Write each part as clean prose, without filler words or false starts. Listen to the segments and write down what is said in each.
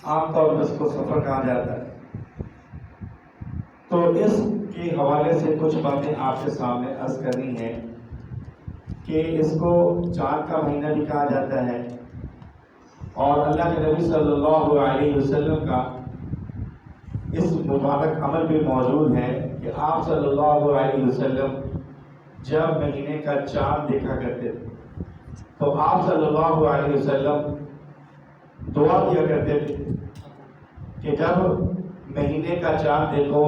عام طور پر اس کو سفر کہا جاتا ہے۔ تو اس کے حوالے سے کچھ باتیں آپ کے سامنے عرض کرنی ہے کہ اس کو چاند کا مہینہ بھی کہا جاتا ہے، اور اللہ کے نبی صلی اللہ علیہ وسلم کا اس مبارک عمل بھی موجود ہے کہ آپ صلی اللہ علیہ وسلم جب مہینے کا چاند دیکھا کرتے تھے تو آپ صلی اللہ علیہ وسلم دعا کیا کرتے تھے کہ جب مہینے کا چاند دیکھو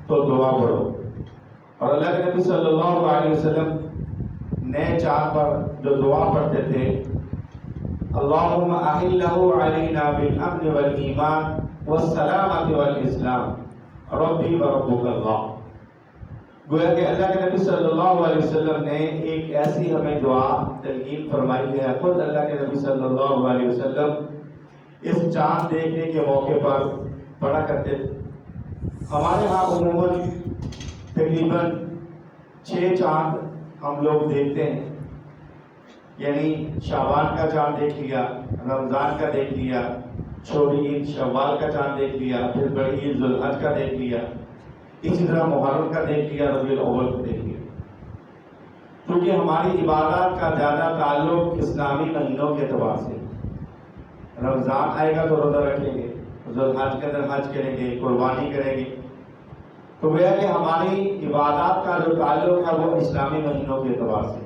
تو دعا پڑھو، اور اللہ کے نبی صلی اللہ علیہ وسلم نئے چاند پر جو دعا پڑھتے تھے، اللہم احلہ علینا بالامن والایمان والسلامۃ والاسلام ربی وربک اللہ۔ گویا کہ اللہ کے نبی صلی اللہ علیہ وسلم نے ایک ایسی ہمیں دعا تلقین فرمائی ہے، خود اللہ کے نبی صلی اللہ علیہ وسلم اس چاند دیکھنے کے موقع پر پڑھا کرتے تھے۔ ہمارے ہاں عموماً تقریباً 6 چاند ہم لوگ دیکھتے ہیں، یعنی شعبان کا چاند دیکھ لیا، رمضان کا دیکھ لیا، چھوٹی عید شوال کا چاند دیکھ لیا، پھر بڑی عید ذوالحج کا دیکھ لیا، اسی طرح محرم کا دیکھ لیا، ربیع الاول کو دیکھ لیا۔ کیونکہ ہماری عبادات کا زیادہ تعلق اسلامی مہینوں کے اعتبار سے، رمضان آئے گا تو روزہ رکھیں گے، ذوالحج کے اندر حج کریں گے، قربانی کریں گے، تو گویا کہ ہماری عبادات کا جو تعلق ہے وہ اسلامی مہینوں کے اعتبار سے۔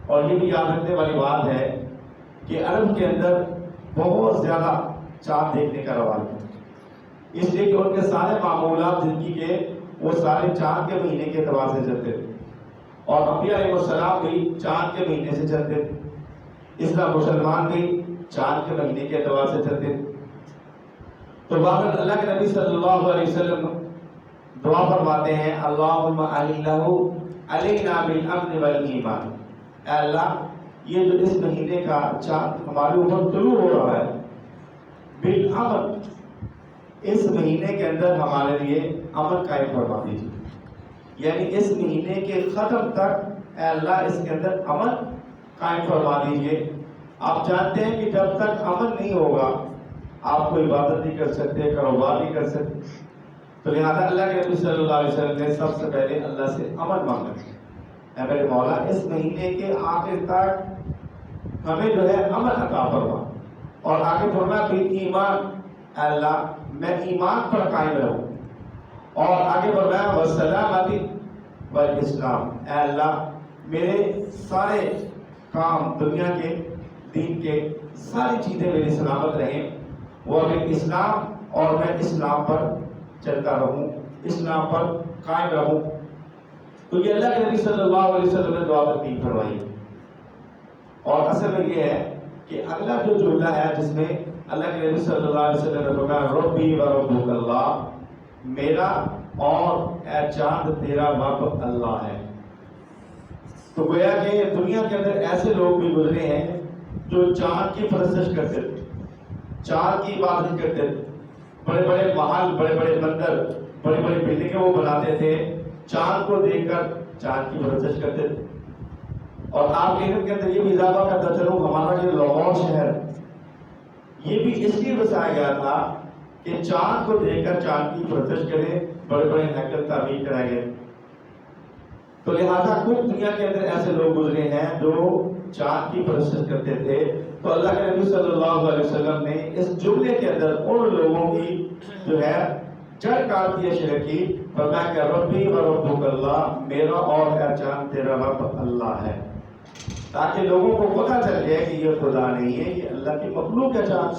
اور یہ بھی یاد رکھنے والی بات ہے کہ عرب کے اندر بہت زیادہ چاند دیکھنے کا رواج ہے، اس لیے کہ ان کے سارے معمولات زندگی کے وہ سارے چاند کے مہینے کے اعتبار سے چلتے تھے، اور انبیاء علیہ السلام بھی چاند کے مہینے سے چلتے تھے، اس طرح مسلمان بھی چاند کے مہینے کے اعتبار سے چلتے تھے۔ تو بعد اللہ کے نبی صلی اللہ علیہ وسلم دعا فرماتے ہیں، اللہم احلہ علینا بالامن والایمان، اے اللہ یہ جو اس مہینے کا چاند ہمارے اوپر طلوع ہو رہا ہے، بالامن، اس مہینے کے اندر ہمارے لیے امن قائم فرما دیجیے، یعنی اس مہینے کے ختم تک اے اللہ اس کے اندر امن قائم فرما دیجیے۔ آپ جانتے ہیں کہ جب تک امن نہیں ہوگا آپ کو عبادت نہیں کر سکتے، کاروبار نہیں کر سکتے، تو لہذا اللہ کے نبی صلی اللہ علیہ وسلم نے سب سے پہلے اللہ سے امن مانگا، اے میرے مولا اس مہینے کے آخر تک ہمیں جو ہے امن عطا فرما، اور آگے فرمایا بالایمان، اے اللہ میں ایمان پر قائم رہوں، اور آگے فرمایا والسلامۃ والاسلام، اے اللہ میرے سارے کام دنیا کے دین کے ساری چیزیں میری سلامت رہیں، وہ اسلام، اور میں اسلام پر چلتا رہوں، اسلام پر قائم رہوں۔ تو یہ اللہ کے نبی صلی اللہ علیہ وسلم نے دعا تلقین فرمائی، اور اصل میں یہ ہے کہ اگلا جو جملہ ہے جس میں اللہ کے نبی صلی اللہ علیہ وسلم نے فرمایا ربی وربک اللہ، میرا اور اے چاند تیرا رب اللہ ہے، تو گویا کہ دنیا کے اندر ایسے لوگ بھی گزرے ہیں جو چاند کی پرستش کرتے تھے، چاند کی عبادت کرتے تھے، بڑے بڑے محل، بڑے بڑے مندر، بڑی بڑی بلڈنگیں وہ بناتے تھے، چاند کو دیکھ کر چاند کی پرستش کرتے تھے۔ اور آپ کے علم کے اندر یہ بھی اضافہ کرتا چلوں، ہمارا یہ لاہور شہر یہ بھی اس لیے بسایا گیا تھا کہ چاند کو دیکھ کر چاند کی پرستش کریں، بڑے بڑے ہیکل تعمیر کرائے گئے، تو لہذا کچھ دنیا کے اندر ایسے لوگ گزرے ہیں جو چاند کی پرستش کرتے تھے۔ تو اللہ کے نبی صلی اللہ علیہ وسلم نے اس جملے کے اندر ان لوگوں کی جو ہے جڑ کاٹ دی شرک کی، فرمایا کہ ربی وربک اللہ، میرا اور اے چاند تیرا رب اللہ ہے، تاکہ لوگوں کو پتہ چل جائے کہ یہ خدا نہیں ہے، یہ اللہ کی مخلوق ہے چاند۔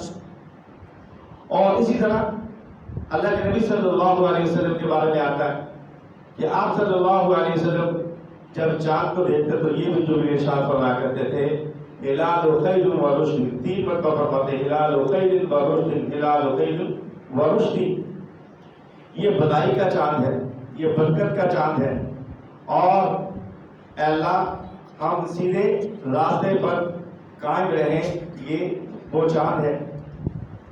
اور اسی طرح اللہ کے نبی صلی اللہ علیہ وسلم کے بارے میں آتا ہے کہ آپ صلی اللہ علیہ وسلم جب چاند کو دیکھتے تو یہ بھی جو ارشاد فرمایا کرتے تھے، ہلال خیر و رشد، 3 مرتبہ فرماتے ہیں ہلال خیر و رشد، ہلال خیر و رشد، یہ بدائی کا چاند ہے، یہ برکت کا چاند ہے، اور اے اللہ ہم سیدھے راستے پر قائم رہیں، یہ وہ چاند ہے۔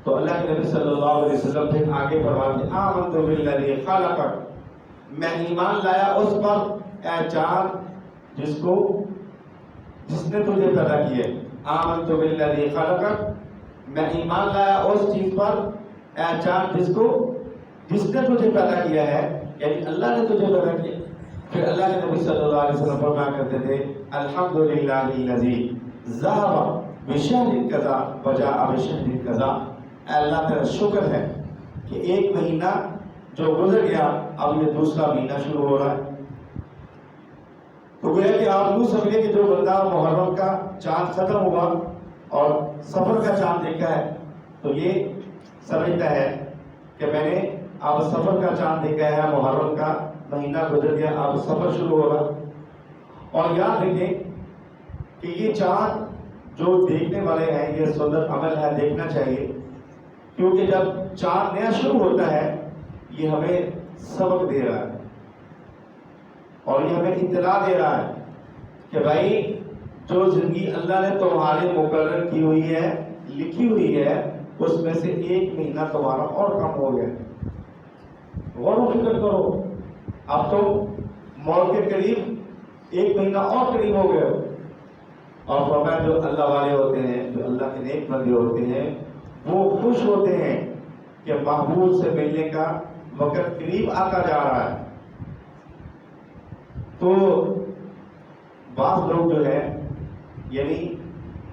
تو اللہ کے نبی صلی اللہ علیہ وسلم پھر آگے فرماتے ہیں آمنت بالذی خلقک، میں ایمان لایا اس پر اے چاند جس نے تجھے پیدا کیا، آمنت بالذی خلقک میں ایمان لایا اس چیز پر اے چاند جس نے تجھے پیدا کیا ہے، یعنی اللہ نے تجھے پیدا کیا۔ پھر اللہ کے نبی صلی اللہ علیہ وسلم فرمایا کرتے تھے الحمدللہ الذی ذهب بشہر کذا وجاء بشہر کذا، اے اللہ تیرا شکر ہے کہ ایک مہینہ جو گزر گیا اب یہ دوسرا مہینہ شروع ہو رہا ہے۔ تو گویا کہ آپ یوں سمجھے کہ جو بندہ محرم کا چاند ختم ہوا اور سفر کا چاند دیکھا ہے تو یہ سمجھتا ہے کہ میں نے اب سفر کا چاند دیکھا ہے، محرم کا مہینہ گزر گیا، اب سفر شروع ہو رہا۔ اور یاد رکھیں کہ یہ چاند جو دیکھنے والے ہیں یہ سنت عمل ہے، دیکھنا چاہیے، کیونکہ جب چاند نیا شروع ہوتا ہے یہ ہمیں سبق دے رہا ہے اور یہ ہمیں اطلاع دے رہا ہے کہ بھائی جو زندگی اللہ نے تمہارے مقرر کی ہوئی ہے، لکھی ہوئی ہے، اس میں سے ایک مہینہ تمہارا اور کم ہو گیا۔ غور و فکر کرو، اب تو موت کے قریب ایک مہینہ اور قریب ہو گئے ہو۔ اور فرمایا جو اللہ والے ہوتے ہیں، جو اللہ کے نیک بندے ہوتے ہیں، وہ خوش ہوتے ہیں کہ محبوب سے ملنے کا وقت قریب آتا جا رہا ہے۔ تو بعض لوگ جو ہے یعنی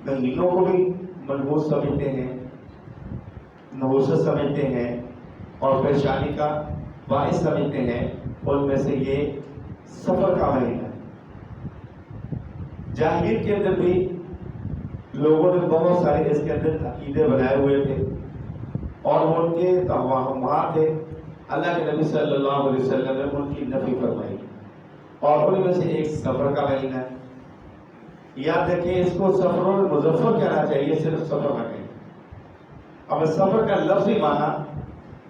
مہینوں کو بھی منحوس سمجھتے ہیں، نحوست سمجھتے ہیں اور پریشانی کا باعث سمجھتے ہیں، ان میں سے یہ سفر کا مہینہ ہے۔ جاہلیت کے اندر بھی لوگوں نے بہت سارے اس کے اندر عقیدے بنائے ہوئے تھے اور ان کے توہمات تھے، اللہ کے نبی صلی اللہ علیہ وسلم نے ان کی نفی فرمائی، اور ان میں سے ایک سفر کا مہینہ ہے۔ یاد رکھیں اس کو سفر المظفر کہنا چاہیے، صرف سفر نہ کہیں۔ اب سفر کا لفظی معنی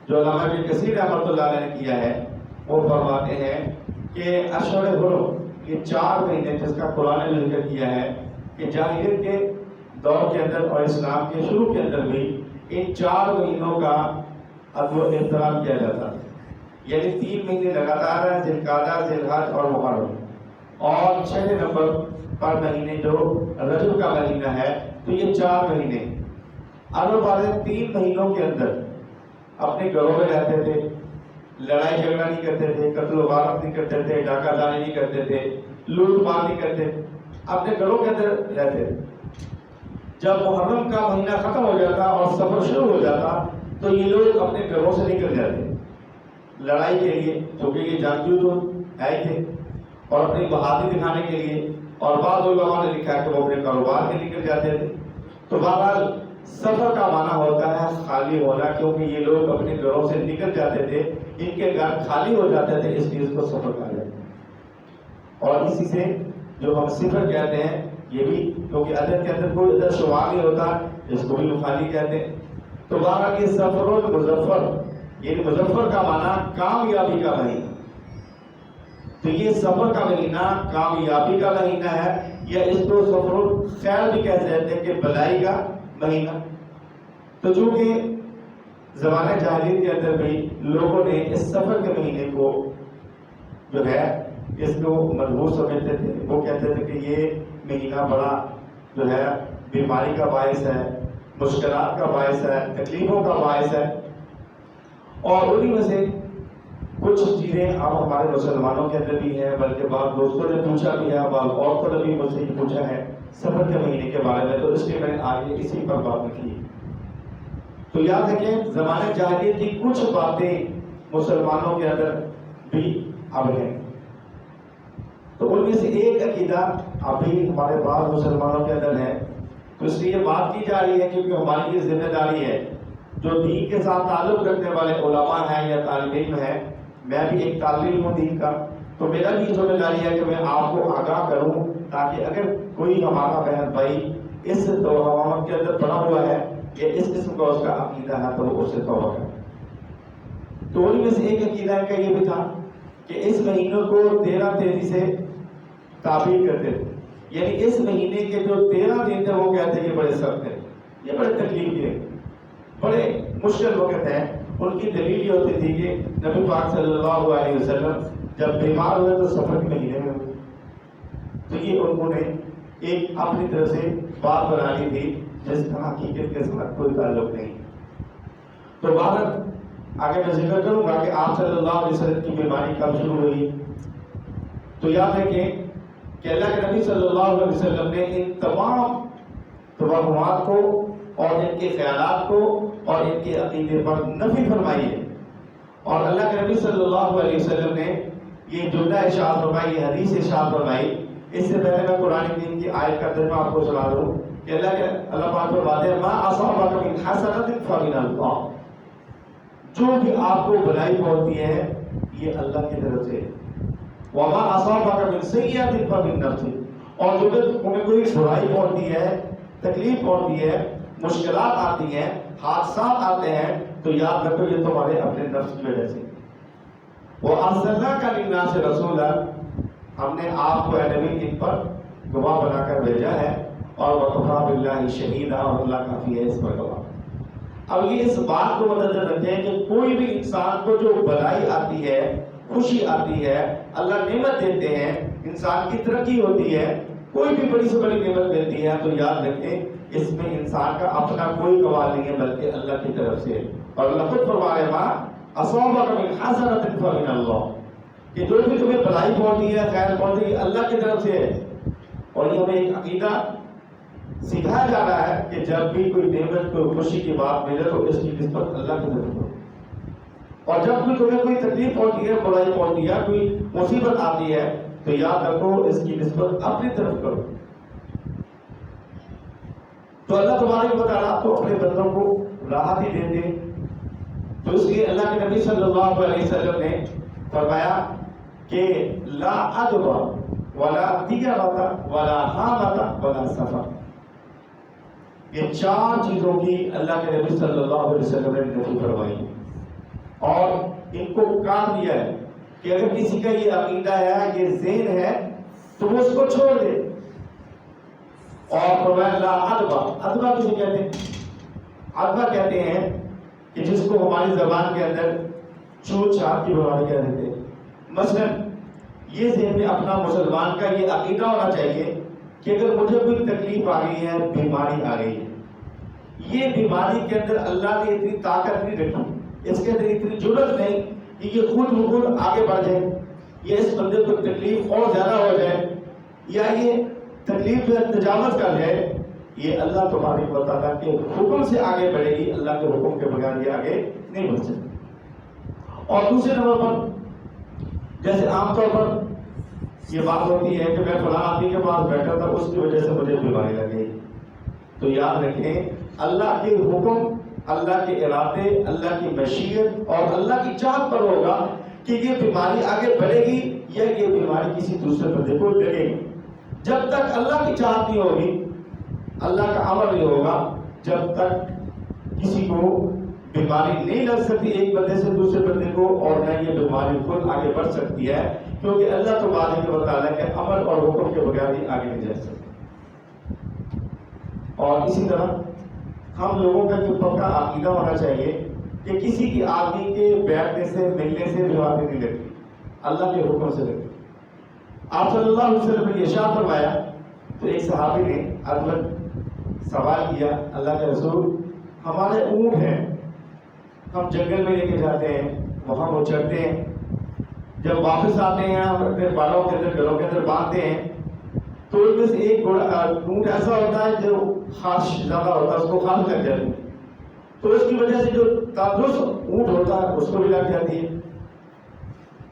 جو علامہ ابن کثیر رحمۃ اللہ علیہ نے کیا ہے وہ فرماتے ہیں کہ اشہر حرم، یہ 4 مہینے جس کا قرآن نے ذکر کیا ہے کہ جاہلیت کے دور کے اندر اور اسلام کے شروع کے اندر بھی ان 4 مہینوں کا احترام کیا جاتا ہے، یعنی 3 مہینے لگاتار ہیں، ذوالقعدہ، ذوالحج اور محرم، اور 6 نمبر پر مہینے جو رجب کا مہینہ ہے، تو یہ 4 مہینے عرب والے 3 مہینوں کے اندر اپنے گھروں میں رہتے تھے، لڑائی جھگڑا نہیں کرتے تھے، قتل و غارت نہیں کرتے تھے، ڈاکہ دانی نہیں کرتے تھے، لوٹ مار نہیں کرتے، اپنے گھروں کے اندر رہتے تھے۔ جب محرم کا مہینہ ختم ہو جاتا اور سفر شروع ہو جاتا تو یہ لوگ اپنے گھروں سے نکل جاتے لڑائی کے لیے، کیونکہ یہ جنگجو تو آئے تھے، اور اپنی بہادری دکھانے کے لیے، اور بعض علماء نے لکھا ہے کہ وہ اپنے کاروبار کے نکل جاتے تھے۔ تو بہرحال سفر کا معنی ہوتا ہے خالی ہونا، کیونکہ یہ لوگ اپنے گھروں سے نکل جاتے تھے، ان کے گھر خالی ہو جاتے تھے، اس لیے اس کو سفر کہا جاتا ہے۔ اور اسی سے جو ہم صفر کہتے ہیں یہ بھی، کیونکہ عدد کے اندر کوئی عدد شمار نہیں ہوتا، اس کو بھی خالی کہتے ہیں۔ تو بہرحال یہ سفر المظفر، یعنی مظفر کا معنی کامیابی کا مہینہ، تو یہ سفر کا مہینہ کامیابی کا مہینہ ہے، یا اس کو سفر الخیر بھی کہہ سکتے ہیں کہ بھلائی کا مہینہ۔ تو چونکہ زمانہ جاہلیت کے اندر بھی لوگوں نے اس سفر کے مہینے کو جو ہے اس کو منحوس سمجھتے تھے، وہ کہتے تھے کہ یہ مہینہ بڑا جو ہے بیماری کا باعث ہے، مشکلات کا باعث ہے، تکلیفوں کا باعث ہے، اور انہی میں سے کچھ چیزیں اب ہمارے مسلمانوں کے اندر بھی ہیں، بلکہ بعض دوستوں نے پوچھا بھی ہے، بعض عورتوں نے بھی مجھ سے یہ پوچھا ہے سفر کے مہینے کے بارے میں، تو اس لیے میں نے آگے اسی پر بات کی۔ تو یاد رکھیں زمانے جاہلیت کی کچھ باتیں مسلمانوں کے اندر بھی اب ہیں، تو ان میں سے ایک عقیدہ ابھی ہمارے بعض مسلمانوں کے اندر ہے، تو اس لیے بات کی جا رہی ہے کیونکہ ہماری یہ ذمہ داری ہے، جو دین کے ساتھ تعلق رکھنے والے علماء ہیں یا طالب علم ہیں، میں بھی ایک طالب علم ہوں دین کا، تو میرا بھی ذمہ داری ہے کہ میں آپ کو آگاہ کروں، تاکہ اگر کوئی ہمارا بہن بھائی اس توہمات کے اندر پڑا ہوا ہے یا اس قسم کا اس کا عقیدہ ہے تو وہ اس سے توبہ کرے۔ تو ان میں سے ایک عقیدہ کا یہ بھی تھا کہ اس مہینوں کو 13 تیزی سے تعبیر کرتے تھے، یعنی اس مہینے کے جو 13 دن تھے وہ کہتے ہیں کہ بڑے سخت ہیں، یہ بڑے تکلیف کے، بڑے مشکل وقت ہیں۔ ان کی دلیل یہ ہوتی تھی کہ نبی پاک صلی اللہ علیہ وسلم جب بیمار ہوئے تو سفر کے مہینے میں ہوئے، تو یہ انہوں نے ایک اپنی طرف سے بات بنا لی تھی جس کا حقیقت کے ساتھ کوئی تعلق نہیں. تو بہرحال آگے میں ذکر کروں گا کہ آپ صلی اللہ علیہ وسلم کی بیماری کب شروع ہوئی. تو یاد رکھیں کہ اللہ کے نبی صلی اللہ علیہ وسلم نے ان تمام توہمات کو اور ان کے خیالات کو اور ان کے عقیدے پر نفی فرمائی ہے. اور اللہ کے نبی صلی اللہ علیہ وسلم نے یہ جملہ ارشاد فرمائی، یہ حدیث ارشاد فرمائی. اس سے پہلے میں قرآن کریم کی آیت کا ترجمہ آپ کو سنا دوں کہ اللہ پاک فرماتے ہیں ما اصابک من حسنۃ فمن اللہ، جو بھی آپ کو بھلائی پہنچتی ہے یہ اللہ کی طرف سے. وما اصابک من سیئۃ فمن نفسک، اور جو بھی تمہیں کوئی برائی پہنچتی ہے، تکلیف پہنچتی ہے، مشکلات آتی ہیں، حادثات آتے ہیں، تو یاد رکھو یہ تمہارے اپنے نفس کی وجہ سے. وَأَرْسَلْنَاكَ لِلنَّاسِ رَسُولًا، ہم نے آپ کو اے نبی ان پر گواہ بنا کر بھیجا ہے. اور وَكَفَىٰ بِاللَّهِ شَهِيدًا، اور اللہ کافی ہے اس پر گواہ. اب یہ اس بات کو مدنظر رکھیں کہ کوئی بھی انسان کو جو بھلائی آتی ہے، خوشی آتی ہے، اللہ نعمت دیتے ہیں، انسان کی ترقی ہوتی ہے، کوئی بھی بڑی سے بڑی نعمت ملتی ہے، تو یاد رکھیں اس میں انسان کا اپنا کوئی کمال نہیں ہے بلکہ اللہ کی طرف سے. اور اللہ خود فرما رہے ما اصابک من حسنۃ فمن اللہ، کہ جو بھی تمہیں بھلائی پہنچتی ہے، خیر پہنچتی ہے، اللہ کی طرف سے ہے. اور یہ ہمیں ایک عقیدہ سکھایا جا رہا ہے کہ جب بھی کوئی نعمت، کوئی خوشی کی بات ملے تو اس کی نسبت اللہ کی طرف کرو. اور جب بھی تمہیں کوئی تکلیف پہنچتی ہے، بھلائی پہنچتی ہے، کوئی مصیبت آتی ہے، تو یاد رکھو اس کی نسبت اپنی طرف کرو. تو اللہ تبارک و تعالیٰ تو اپنے بندوں کو راحت ہی دیتے ہیں. تو اس لیے اللہ کے نبی صلی اللہ علیہ وسلم نے فرمایا کہ لا عدوى ولا تجارت ولا حامۃ ولا سفر، یہ چار چیزوں کی اللہ کے نبی صلی اللہ علیہ وسلم نے نفی فرمائی اور ان کو کاٹ دیا ہے کہ اگر کسی کا یہ عقیدہ ہے، یہ ذہن ہے، تو وہ اس کو چھوڑ دے. اور فرمایا لا عدوى، عدوى کسے کہتے ہیں؟ عدوى کہتے ہیں کہ جس کو ہماری زبان کے اندر چھوت چھات کی بیماری کہہ دیتے ہیں. مثلا یہ ذہن میں اپنا مسلمان کا یہ عقیدہ ہونا چاہیے کہ اگر مجھے کوئی تکلیف آ گئی ہے، بیماری آ گئی ہے، یہ بیماری کے اندر اللہ نے اتنی طاقت نہیں رکھی، اس کے اندر اتنی جرأت نہیں کہ یہ خود بخود آگے بڑھ جائے، یا اس بندے کو تکلیف اور زیادہ ہو جائے، یا یہ تکلیف جو ہے تجاوز کر جائے. یہ اللہ تبارک و تعالیٰ کے حکم سے آگے بڑھے گی، اللہ کے حکم کے بغیر یہ آگے نہیں بڑھ سکتی. اور دوسرے نمبر پر جیسے عام طور پر یہ بات ہوتی ہے کہ میں فلاں آدمی کے پاس بیٹھا تھا، اس کی وجہ سے مجھے بیماری لگ گئی. تو یاد رکھیں اللہ کے حکم، اللہ کے ارادے، اللہ کی مشیت اور اللہ کی چاہت پر ہوگا کہ یہ بیماری آگے بڑھے گی یا یہ بیماری کسی دوسرے بندے کو لگے گی. جب تک اللہ کی چاہت نہیں ہوگی، اللہ کا امر نہیں ہوگا، جب تک کسی کو بیماری نہیں لگ سکتی ایک بندے سے دوسرے بندے کو، اور نہ یہ بیماری خود آگے بڑھ سکتی ہے، کیونکہ اللہ تبارک و تعالیٰ کے امر اور حکم کے بغیر ہی آگے نہیں جا سکتی. اور اسی طرح ہم لوگوں کا یہ پکا عقیدہ ہونا چاہیے کہ کسی کی آدمی کے بیٹھنے سے، ملنے سے بیماری نہیں لگتی، اللہ کے حکم سے لگتی. آپ صلی اللہ علیہ وسلم نے ارشاد فرمایا تو ایک صحابی نے عدل سوال کیا، اللہ کے رسول ہمارے اونٹ ہیں، ہم جنگل میں لے کے جاتے ہیں، وہاں وہ چڑھتے ہیں، جب واپس آتے ہیں ہم اپنے بالوں کے اندر، گلوں کے اندر باندھتے ہیں، تو ان میں سے ایک اونٹ ایسا ہوتا ہے جو خاص زیادہ ہوتا ہے، اس کو خاص لگ جاتی ہے، تو اس کی وجہ سے جو تندرست اونٹ ہوتا ہے اس کو بھی لگ جاتی ہے.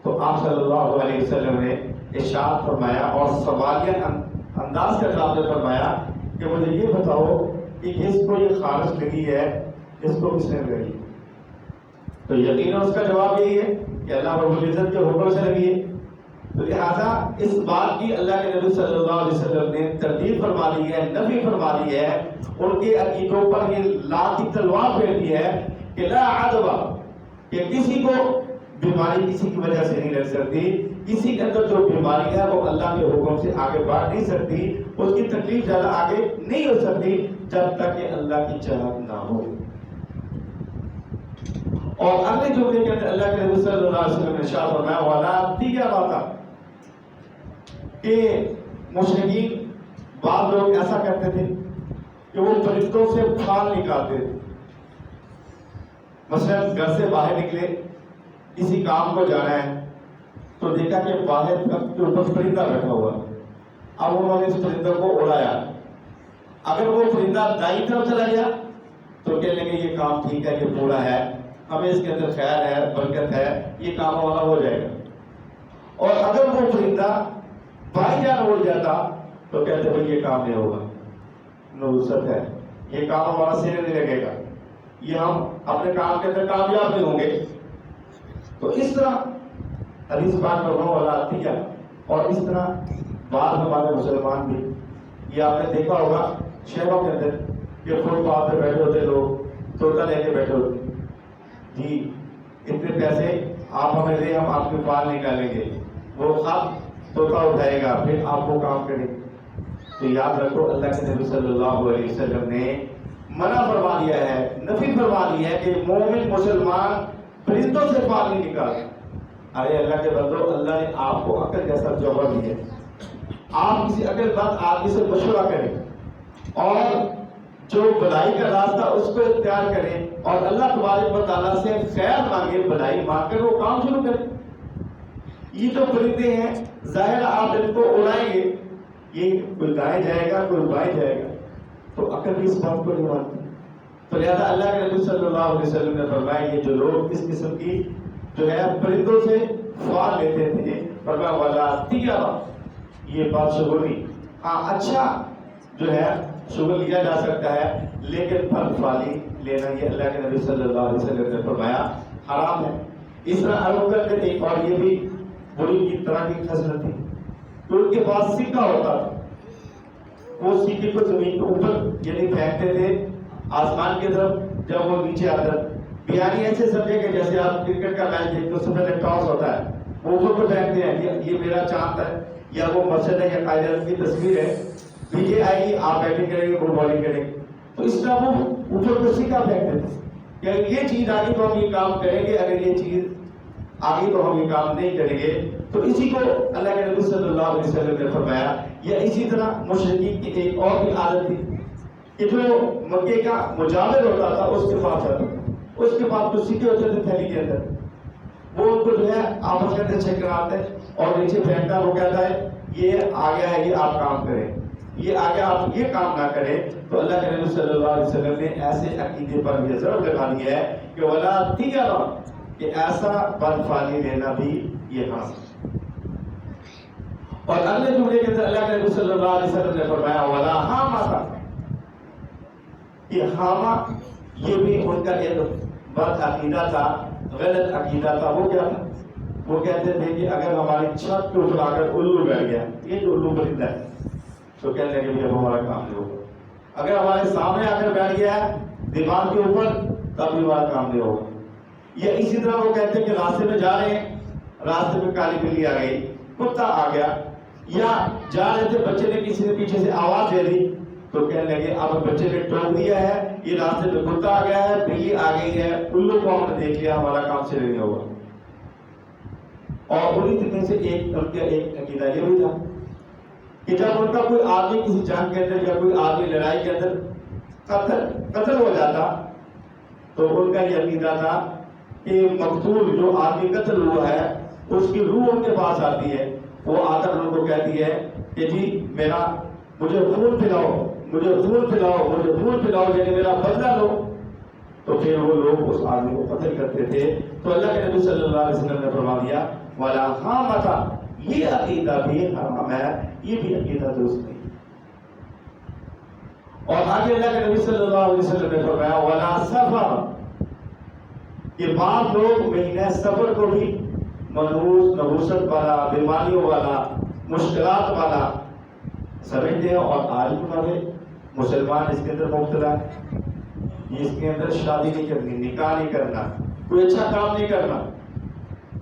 تو آپ صلی اللہ علیہ وسلم نے ارشاد فرمایا اور سوالیہ انداز کا جواب فرمایا کہ مجھے یہ بتاؤ کہ جس کو یہ خارش لگی ہے اس کو کس نے لگی؟ تو یقیناً اس کا جواب یہی ہے کہ اللہ رب العزت کے حکم سے لگی ہے. تو لہٰذا اس بات کی اللہ کے نبی صلی اللہ علیہ وسلم نے تردید فرما دی ہے، نفی فرما دی ہے، ان کے عقیدوں پر یہ لا کی تلوار پھیر دی ہے کہ لا عدوى، کہ کسی کو بیماری کسی کی وجہ سے نہیں لگ سکتی، کسی کے اندر جو بیماری ہے وہ اللہ کے حکم سے آگے بڑھ نہیں سکتی، اس کی تکلیف زیادہ آگے نہیں ہو سکتی جب تک کہ اللہ کی چاہت نہ ہو. اور اگلے جملے کے اندر اللہ کے نبی صلی اللہ علیہ وسلم نے ارشاد فرمایا وَلَا تِجَارَةَ، کہ مشرکین بعض لوگ ایسا کرتے تھے کہ وہ پرندوں سے پھال نکالتے تھے. مثلا گھر سے باہر نکلے, کسی کام کو جانا ہے, تو دیکھا کہ باہر کے اوپر پرندہ بیٹھا ہوا. اب انہوں نے اس پرندے کو اڑایا. اگر وہ پرندہ دائیں طرف چلا گیا تو کہنے لگے یہ کام ٹھیک ہے, یہ پورا ہے, ہمیں اس کے اندر خیر ہے, برکت ہے, یہ کام والا ہو جائے گا. اور اگر وہ پرندہ بائیں جانب اڑ جاتا تو کہتے بھائی یہ کام نہیں ہوگا, نحوست ہے, یہ کام ہمارا سرے نہیں لگے گا, یہ ہم اپنے کام کے اندر کامیاب نہیں ہوں گے. تو اس طرح حدیث پاک میں والا آتی ہے. اور اس طرح بعض ہمارے مسلمان بھی, یہ آپ نے دیکھا ہوگا شہروں کے اندر کہ فٹ پاتھ پہ بیٹھے ہوتے لوگ, طوطا لے کے بیٹھے ہوتے, جی اتنے پیسے آپ ہمیں دیں, ہم آپ کے پال نکالیں گے. وہ خط طوطا اٹھائے گا, پھر آپ کو کام کرے. تو یاد رکھو اللہ کے نبی صلی اللہ علیہ وسلم نے منع فرما دیا ہے, نفی فرما دی ہے کہ مومن مسلمان پرندوں سے پال نہیں نکالتا. ارے اللہ کے بندو, اللہ نے آپ کو عقل جیسا جوہر دیا ہے, آپ کسی عقل مند آدمی سے مشورہ کریں اور جو بھلائی کا راستہ اس کو اختیار کریں اور اللہ تبارک و تعالیٰ سے خیر مانگے, بھلائی مانگ کر وہ کام شروع کریں. یہ جو پرندے ہیں ظاہر آپ ان کو اڑائیں گے, یہ کوئی دائیں جائے گا کوئی بائیں جائے گا, تو عقل بھی اس بات کو نہیں مانتی. تو لہٰذا اللہ کے نبی صلی اللہ علیہ وسلم نے فرمایا یہ جو لوگ اس قسم کی جو ہے پرندوں سے فال لیتے تھے, فرمایا والا تیارہ, یہ بات شغلی, ہاں اچھا جو ہے شغل لیا جا سکتا ہے, لیکن پھل فالی لینا یہ اللہ کے نبی صلی اللہ علیہ وسلم نے فرمایا حرام ہے. اس طرح عرب کے ایک اور یہ بھی بڑی کی طرح کی خصلت تھی, تو ان کے پاس سکہ ہوتا تھا, وہ سکے کو زمین کے اوپر یعنی پھینکتے تھے آسمان کی طرف, جب وہ نیچے آتا بیانی ایسے سمجھے کہ جیسے آپ کرکٹ کا میچ دیکھتے اس سے پہلے ٹاس ہوتا ہے, وہ اوپر کو پھینکتے ہیں, یہ میرا چاند ہے, یا وہ مسجد ہے, یا قائد اعظم کی تصویر ہے, پیچھے آئے گی, آپ بیٹنگ کریں گے, وہ بالنگ کریں گے. تو اس طرح وہ اوپر کو سکہ پھینکتے تھے کہ اگر یہ چیز آگے تو ہم یہ کام کریں گے, اگر یہ چیز آگے تو ہم یہ کام نہیں کریں گے. تو اسی کو اللہ کے نبی صلی اللہ علیہ وسلم نے فرمایا. یا اسی طرح مشرکین کی ایک اور بھی عادت تھی کہ جو مکے کا مجاور ہوتا تھا اس کے پاس آتا, اس کے پاس جو سکے ہوتے تھے تھیلی کے اندر, وہ ان کو جو ہے آپس کے اندر چیک کراتے اور نیچے پھینکتا, وہ کہتا ہے یہ آ گیا ہے, یہ آپ کام کریں, یہ آ گیا آپ یہ کام نہ کریں. تو اللہ کے نبی صلی اللہ علیہ وسلم نے ایسے عقیدے پر یہ ضرور لگا دیا ہے کہ ولا تیارہ, کہ ایسا بد فالی لینا بھی یہ حاصل. اور اگلے جملے کے اندر اللہ کے نبی صلی اللہ علیہ وسلم نے فرمایا ولا حامہ, یہ حامہ یہ بھی ان کا ایک بد عقیدہ تھا, غلط عقیدہ تھا. وہ کیا تھا, وہ کہتے تھے کہ اگر ہماری چھت کے اوپر آ کر الو بیٹھ گیا, یہ جو الو پرندہ ہے, تو کہنے لگے کہ ہمارا کام نہیں ہوگا. اگر ہمارے سامنے آ کر بیٹھ گیا دیوار کے اوپر, تب بھی ہمارا کام نہیں ہوگا. یا اسی طرح وہ کہتے ہیں کہ راستے میں جا رہے ہیں, راستے میں کالی بلی آ گئی, کتا آ گیا, یا جا رہے تھے بچے نے کسی نے پیچھے سے آواز دے دی, تو کہنے لگے اب بچے نے ٹوک دیا ہے, یہ راستے میں کتا آ گیا ہے, بلی آ گئی ہے, الو کو ہم نے دیکھ لیا, ہمارا کام سے نہیں ہوگا. اور انہی میں سے ایک ان کا ایک عقیدہ یہ بھی تھا کہ جب ان کا کوئی آدمی کسی جنگ کے اندر یا کوئی آدمی لڑائی کے اندر قتل ہو جاتا, تو ان کا یہ عقیدہ تھا کہ مقتول جو آدمی قتل ہوا ہے اس کی روح ان کے پاس آتی ہے, وہ آ کر ان کو کہتی ہے کہ جی مجھے خون پلاؤ, مجھے خون پلاؤ, مجھے خون پلاؤ, یعنی میرا بدلہ لو. تو پھر وہ لوگ اس آدمی کو قتل کرتے تھے. تو اللہ کے نبی صلی اللہ علیہ وسلم نے فرما دیا ولا حامہ, یہ عقیدہ بھی حرام ہے, یہ بھی عقیدہ درست نہیں. اور آگے اللہ کے نبی صلی اللہ علیہ وسلم نے فرمایا ولا سفر, کہ بعض لوگ مہینہ سفر کو بھی منحوس, نحوست والا, بیماریوں والا, مشکلات والا سمجھتے ہیں. اور آج ہمارے مسلمان اس کے اندر مبتلا ہے, اس کے اندر شادی نہیں کرنی, نکاح نہیں کرنا, کوئی اچھا کام نہیں کرنا.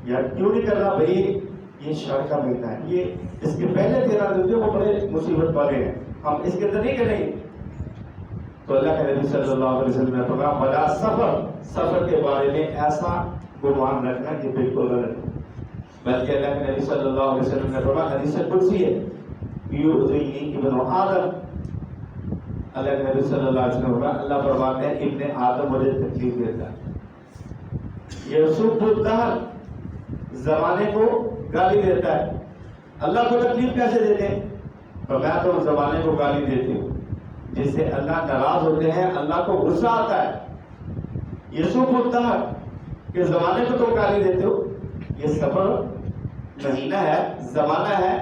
یا کیوں نہیں کرنا بھائی, یہ شر کا مہینہ ہے, یہ اس کے پہلے 13 دن جو وہ بڑے مصیبت والے ہیں, ہم اس کے اندر نہیں کریں گے. تو اللہ کے نبی صلی اللہ علیہ وسلم نے فرمایا بلا سفر کے بارے میں ایسا گمان رکھنا کہ بالکل غلط ہے. بلکہ اللہ کے نبی صلی اللہ علیہ وسلم نے فرمایا حدیث قدسی ہے, یؤذینی ابن آدم, اللہ کے نبی صلی اللہ علیہ وسلم ہوگا، اللہ فرماتے ہیں ابن آدم مجھے تکلیف دیتا ہے، یسب الدہر، زمانے کو گالی دیتا ہے۔ اللہ کو تکلیف کیسے دیتے ہیں؟ فرمایا تم زمانے کو گالی دیتے ہو، جس سے اللہ ناراض ہوتے ہیں، اللہ کو غصہ آتا ہے۔ یسب الدہر کہ زمانے کو تم گالی دیتے ہو، یہ سفر مہینہ ہے، زمانہ ہے۔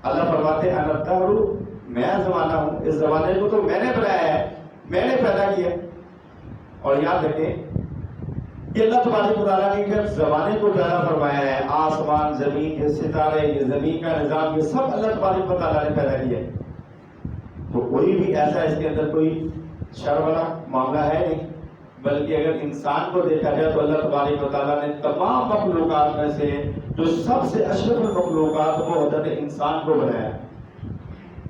اللہ فرماتے ہیں انا الدہر، میں زمانہ ہوں، اس زمانے کو تو میں نے بنایا ہے، میں نے پیدا کیا۔ اور یاد رکھیں کہ اللہ تبارک و تعالیٰ نے جب زمانے کو پیدا فرمایا ہے، آسمان، زمین، یہ ستارے، یہ زمین کا نظام، یہ سب اللہ تبارک و تعالیٰ نے پیدا کیا ہے، تو کوئی بھی ایسا اس کے اندر کوئی شر والا معاملہ ہے نہیں، بلکہ اگر انسان کو دیکھا جائے تو اللہ تبارک و تعالیٰ نے تمام مخلوقات میں سے جو سب سے اشرف المخلوقات وہ حضرت انسان کو بنایا۔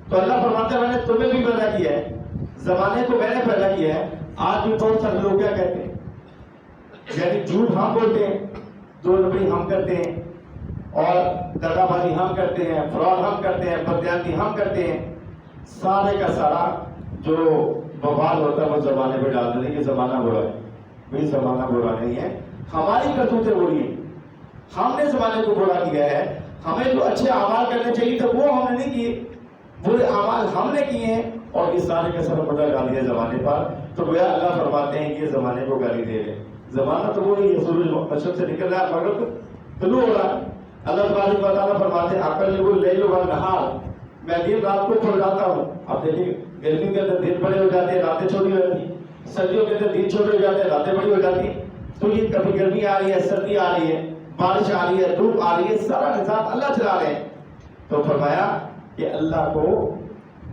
تو اللہ فرماتا ہے میں نے تمہیں بھی پیدا کیا ہے، زمانے کو میں نے پیدا کیا ہے۔ آج بھی بہت سارے لوگ کیا کہتے ہیں، یعنی جھوٹ ہم بولتے ہیں، دو نمبری ہم کرتے ہیں، اور دغا بازی ہم کرتے ہیں، فراڈ ہم کرتے ہیں، بددیانتی ہم کرتے ہیں، سارے کا سارا جو بوال ہوتا ہے وہ زمانے پہ ڈال دیتے ہیں کہ زمانہ برا ہے۔ بھئی زمانہ برا نہیں ہے، ہماری کرتوتیں بری ہیں، ہم نے زمانے کو برا کیا ہے۔ ہمیں جو اچھے اعمال کرنے چاہیے تھے وہ ہم نے نہیں کیے، برے اعمال ہم نے کیے ہیں، اور اس سارے کا سارا پتہ ڈال دیا زمانے پر۔ تو گویا اللہ فرماتے ہیں کہ یہ زمانے کو گالی دے رہے ہیں، زمانہ تو وہی ہے، سورج مشرق سے نکل رہا ہے، مغرب طلوع ہو رہا ہے۔ اللہ تبارک و تعالیٰ فرماتے ہیں اقلب اللیل والنہار، میں دن رات کو پھیلاتا ہوں۔ اب دیکھیں گرمی کے اندر دن بڑے ہو جاتے ہیں، راتیں چھوٹی ہو جاتی ہیں، سردیوں کے اندر دن چھوٹے ہو جاتے ہیں، راتیں بڑی ہو جاتی ہیں۔ تو یہ کبھی گرمی آ رہی ہے، سردی آ رہی ہے، بارش آ رہی ہے، دھوپ آ رہی ہے، سارا نظام اللہ چلا رہے ہیں۔ تو فرمایا کہ اللہ کو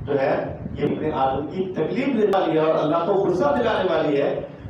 جو ہے یہ اپنے آدم کی تکلیف دینے والی ہے اور اللہ کو غصہ دلانے والی ہے